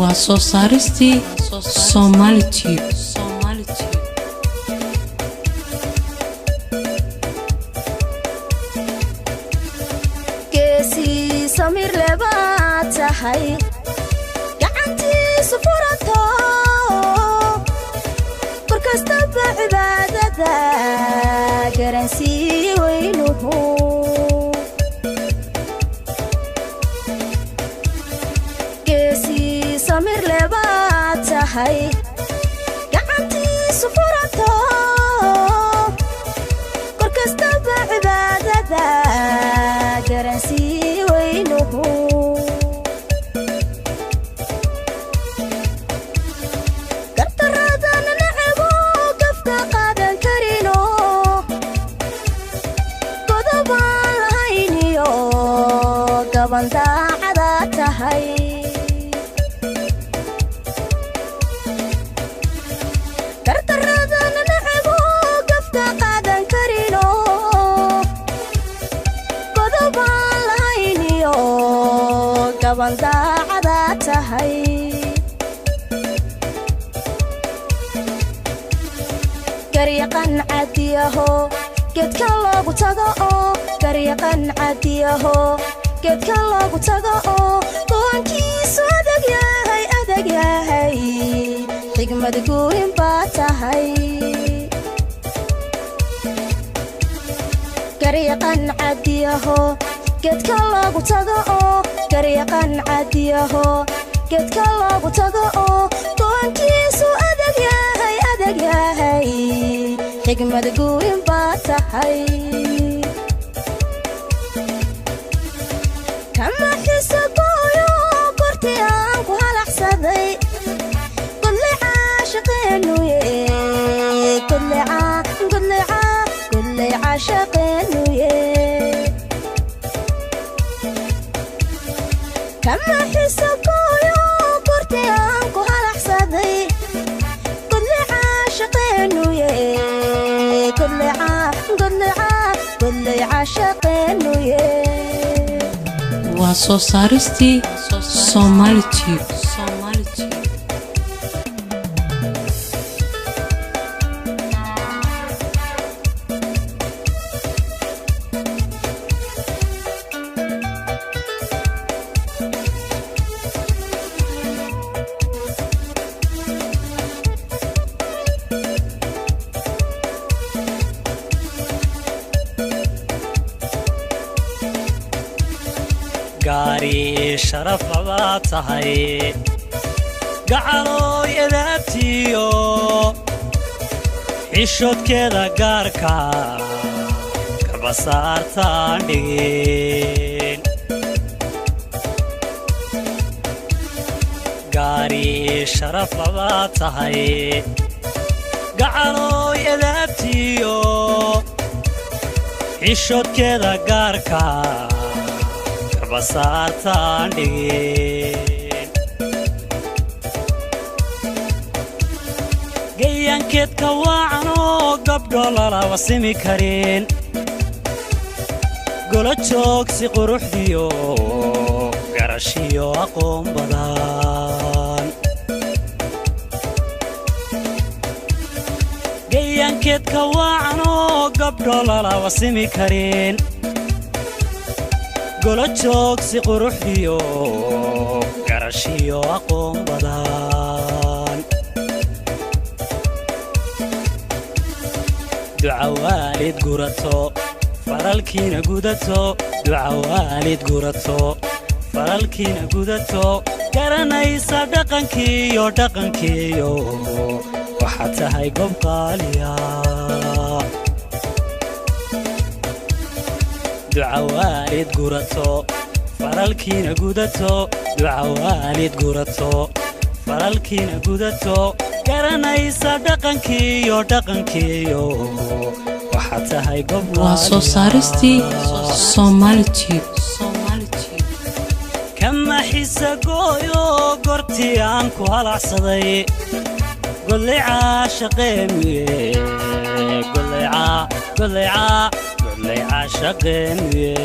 waa soo saaristii Somali Tube geesi samir lebaad tahay gacantiisu furato korkastaba cibaadada garansii weynuhu samir lebaad tahay gacantiisu furato korkastaba cibaadada garansii weynuhu gartaradana nacabo gafka qaadan karino godobaan lahayniyo gaban daacada tahay daacada tahay garyaqan cadiyaho geedka loogu tago oo garyaqan cadiyaho geedka loogu tago oo go'aankiisu adag yahay xigmad guurin baa tahay garyaqan cadiyaho geedka loogu tago oo garyaqan cadiyaho geedka loogu tago oo go'aankiisu adag yahay xigmad guurin baa tahay kama xiso gooyo korti aan ku halaxsaday kulli caashaqeenuye kulli caashaqeenuye kama xiso gooyo korti aan ku halaxsaday kulli caashaqeenuye kulli caashaqeenuye waa soo saaristii Somali Tube gaari sharaf labaad tahay gacalo yadaabtiyo xishoodkeeda gaarka kabasaartaan dhigin gaari sharaf labaad tahay gacalo yadaabtiyo xishoodkeeda gaarka kabasaartaan dhigin gayankeedka waacanoo gabdho lala wasimi karin golo joogsi quruxdiyo garashiyo aqoon badan gayankeedka waacanoo gabdho lala wasimi karin golo joogsi quruxdiyo garashiyo aqoon badan duca waalid gurato faralkiina gudato duca waalid gurato faralkiina gudato garanaysa dhaqankiyo waxaad tahay gob qaaliya duca waalid gurato faralkiina gudato duca waalid gurato faralkiina gudato garanaysa dhaqankiyo waxaad tahay gob waa soo saaristii Somali Tube kama xisa gooyo gorti aan ku halaxsaday golli caashaqeenuye golli caashaqeenuye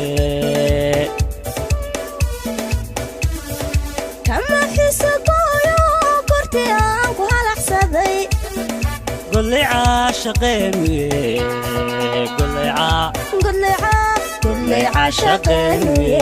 kama xiso gooyo قل لي عاشقيني قل لي قل لي عاشقيني